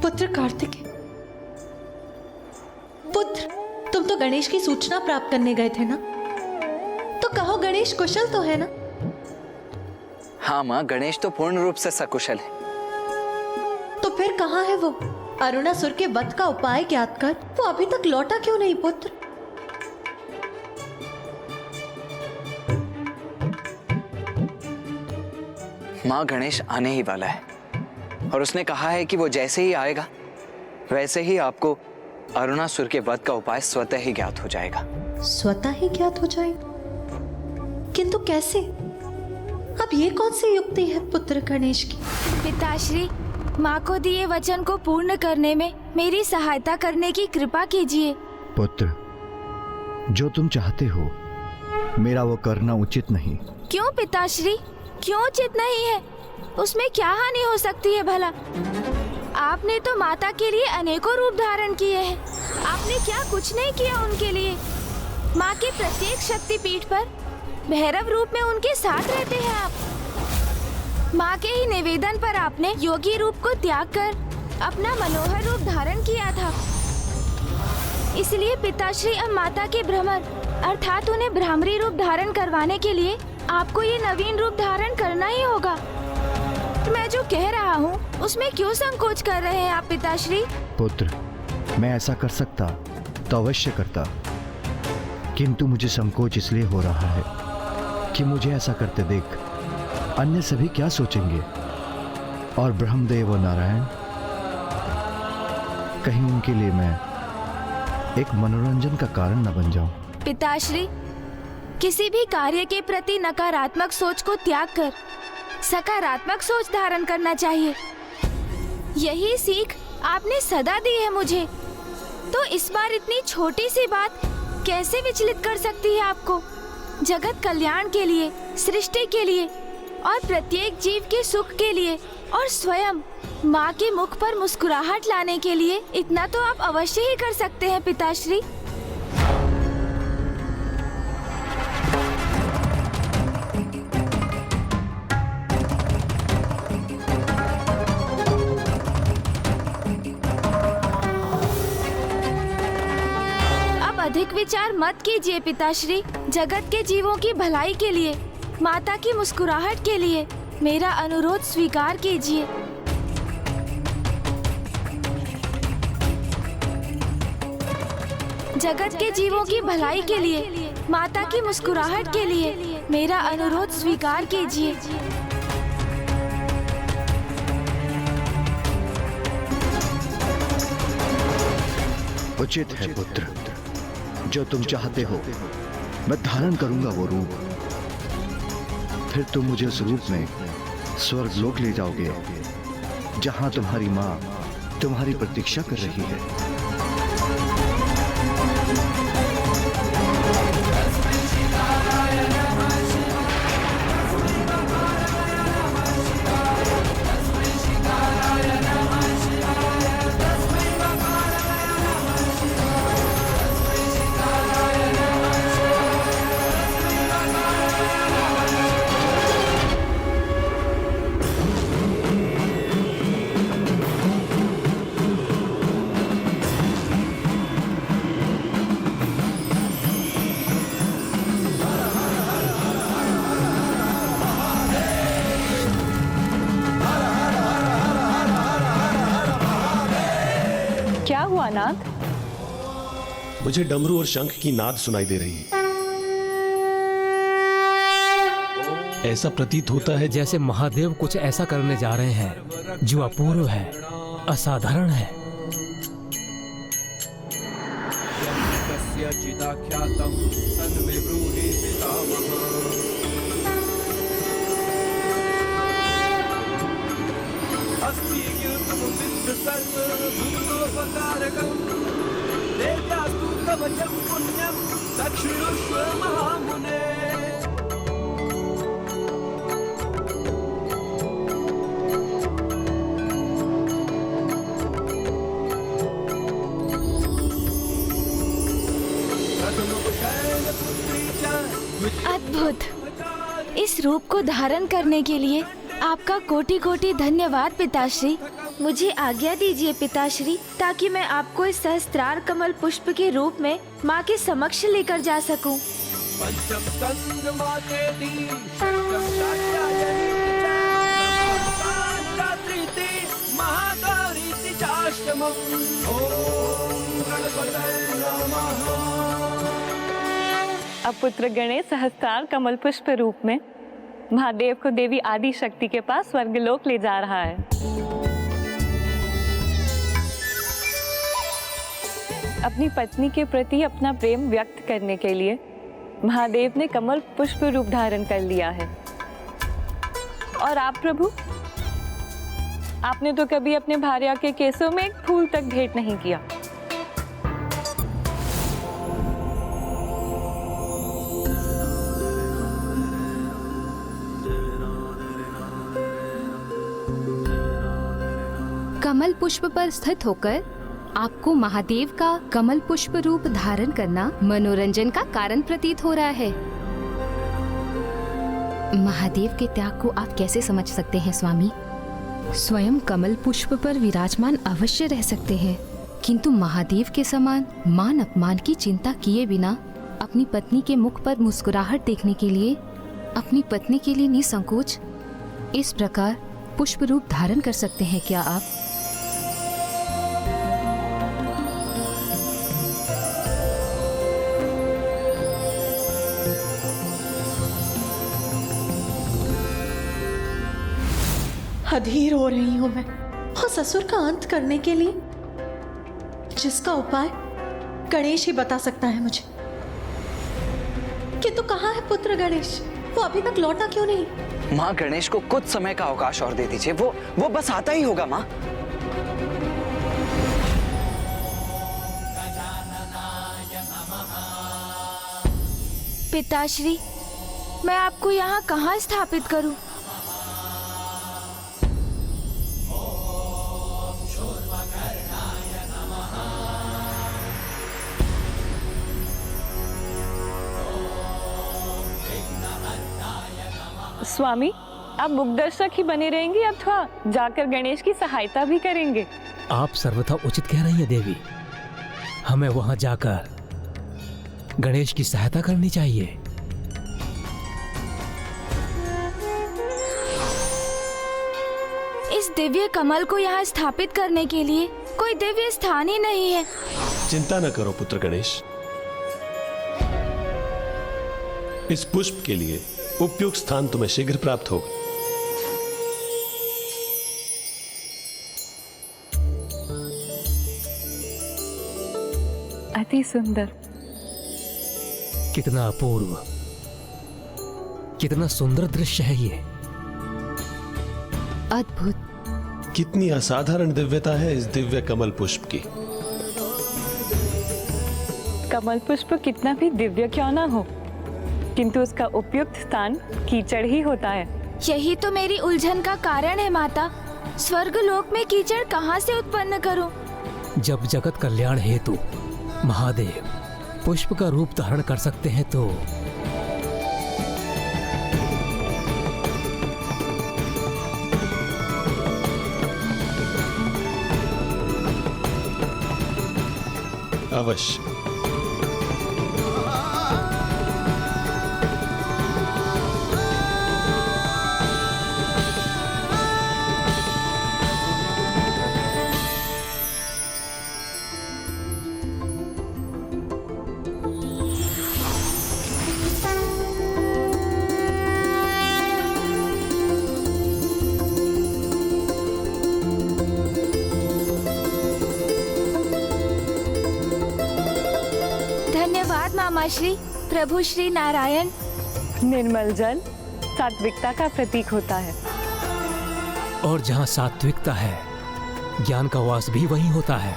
पुत्र कार्तिकेय, पुत्र, तुम तो गणेश की सूचना प्राप्त करने गए थे ना? तो कहो गणेश कुशल तो है ना? हाँ माँ, गणेश तो पूर्ण रूप से सकुशल है। तो फिर कहाँ है वो? अरुणासुर के वध का उपाय ज्ञात कर वो अभी तक लौटा क्यों नहीं पुत्र? माँ, गणेश आने ही वाला है और उसने कहा है कि वो जैसे ही आएगा वैसे ही आपको अरुणासुर के वध का उपाय स्वतः ही ज्ञात हो जाएगा। स्वतः ही ज्ञात हो जाएगा? किंतु कैसे? अब ये कौन सी युक्ति है पुत्र गणेश की? पिताश्री, माँ को दिए वचन को पूर्ण करने में मेरी सहायता करने की कृपा कीजिए। पुत्र, जो तुम चाहते हो मेरा वो करना उचित नहीं। क्यों पिताश्री, क्यों उचित नहीं है? उसमें क्या हानि हो सकती है भला? आपने तो माता के लिए अनेकों रूप धारण किए हैं। आपने क्या कुछ नहीं किया उनके लिए? माँ के प्रत्येक शक्ति पीठ पर भैरव रूप में उनके साथ रहते हैं आप। माँ के ही निवेदन पर आपने योगी रूप को त्याग कर अपना मनोहर रूप धारण किया था। इसलिए पिताश्री, अब माता के भ्रमर अर्थात उन्हें भ्रामरी रूप धारण करवाने के लिए आपको ये नवीन रूप धारण करना ही होगा। मैं जो कह रहा हूँ उसमें क्यों संकोच कर रहे हैं आप पिताश्री? पुत्र, मैं ऐसा कर सकता तो अवश्य करता, किंतु मुझे संकोच इसलिए हो रहा है कि मुझे ऐसा करते देख अन्य सभी क्या सोचेंगे, और ब्रह्मदेव और नारायण, कहीं उनके लिए मैं एक मनोरंजन का कारण न बन जाऊं। पिताश्री, किसी भी कार्य के प्रति नकारात्मक सोच को त्याग कर सकारात्मक सोच धारण करना चाहिए। यही सीख आपने सदा दी है मुझे, तो इस बार इतनी छोटी सी बात कैसे विचलित कर सकती है आपको? जगत कल्याण के लिए, सृष्टि के लिए और प्रत्येक जीव के सुख के लिए और स्वयं माँ के मुख पर मुस्कुराहट लाने के लिए इतना तो आप अवश्य ही कर सकते हैं पिताश्री। अधिक विचार मत कीजिए पिताश्री। जगत के जीवों की भलाई के लिए, माता की मुस्कुराहट के लिए मेरा अनुरोध स्वीकार कीजिए। जगत के जीवों की भलाई के लिए, माता की मुस्कुराहट के लिए मेरा अनुरोध स्वीकार कीजिए। उचित है पुत्र, जो तुम चाहते हो मैं धारण करूंगा वो रूप। फिर तुम मुझे उस रूप में स्वर्ग लोक ले जाओगे, जहां तुम्हारी माँ तुम्हारी प्रतीक्षा कर रही है। क्या हुआ नाथ? मुझे डमरू और शंख की नाद सुनाई दे रही है। ऐसा प्रतीत होता है जैसे महादेव कुछ ऐसा करने जा रहे हैं जो अपूर्व है, असाधारण है। अद्भुत! इस रूप को धारण करने के लिए आपका कोटि कोटि धन्यवाद पिताश्री। मुझे आज्ञा दीजिए पिताश्री, ताकि मैं आपको इस सहस्त्रार कमल पुष्प के रूप में माँ के समक्ष लेकर जा सकूं। अब पुत्र गणेश सहस्त्रार कमल पुष्प रूप में महादेव को देवी आदि शक्ति के पास स्वर्गलोक ले जा रहा है। अपनी पत्नी के प्रति अपना प्रेम व्यक्त करने के लिए महादेव ने कमल पुष्प रूप धारण कर लिया है। और आप प्रभु, आपने तो कभी अपने भार्या के केसों में एक फूल तक भेंट नहीं किया। कमल पुष्प पर स्थित होकर आपको महादेव का कमल पुष्प रूप धारण करना मनोरंजन का कारण प्रतीत हो रहा है। महादेव के त्याग को आप कैसे समझ सकते हैं स्वामी? स्वयं कमल पुष्प पर विराजमान अवश्य रह सकते हैं, किंतु महादेव के समान मान अपमान की चिंता किए बिना अपनी पत्नी के मुख पर मुस्कुराहट देखने के लिए अपनी पत्नी के लिए निसंकोच इस प्रकार पुष्प रूप धारण कर सकते हैं क्या आप? अधीर हो रही हूं मैं उस असुर का अंत करने के लिए, जिसका उपाय गणेश ही बता सकता है मुझे। किंतु कहाँ है पुत्र गणेश? वो अभी तक लौटा क्यों नहीं? माँ, गणेश को कुछ समय का अवकाश और दे दीजिए, वो बस आता ही होगा माँ। पिताश्री, मैं आपको यहाँ कहाँ स्थापित करूं? स्वामी, आप मुखदर्शक ही बने रहेंगे अथवा जाकर गणेश की सहायता भी करेंगे? आप सर्वथा उचित कह रही है देवी। हमें वहां जाकर गणेश की सहायता करनी चाहिए। इस दिव्य कमल को यहाँ स्थापित करने के लिए कोई दिव्य स्थान ही नहीं है। चिंता न करो पुत्र गणेश, इस पुष्प के लिए उपयुक्त स्थान तुम्हें शीघ्र प्राप्त होगा। अति सुंदर, कितना अपूर्व, कितना सुंदर दृश्य है ये। अद्भुत। कितनी असाधारण दिव्यता है इस दिव्य कमल पुष्प की। कमल पुष्प कितना भी दिव्य क्यों ना हो, किंतु उसका उपयुक्त स्थान कीचड़ ही होता है। यही तो मेरी उलझन का कारण है माता। स्वर्गलोक में कीचड़ कहाँ से उत्पन्न करूं? जब जगत कल्याण हेतु महादेव पुष्प का रूप धारण कर सकते हैं तो अवश्य। धन्यवाद मामा श्री, प्रभु श्री नारायण। निर्मल जल सात्विकता का प्रतीक होता है, और जहाँ सात्विकता है ज्ञान का वास भी वहीं होता है।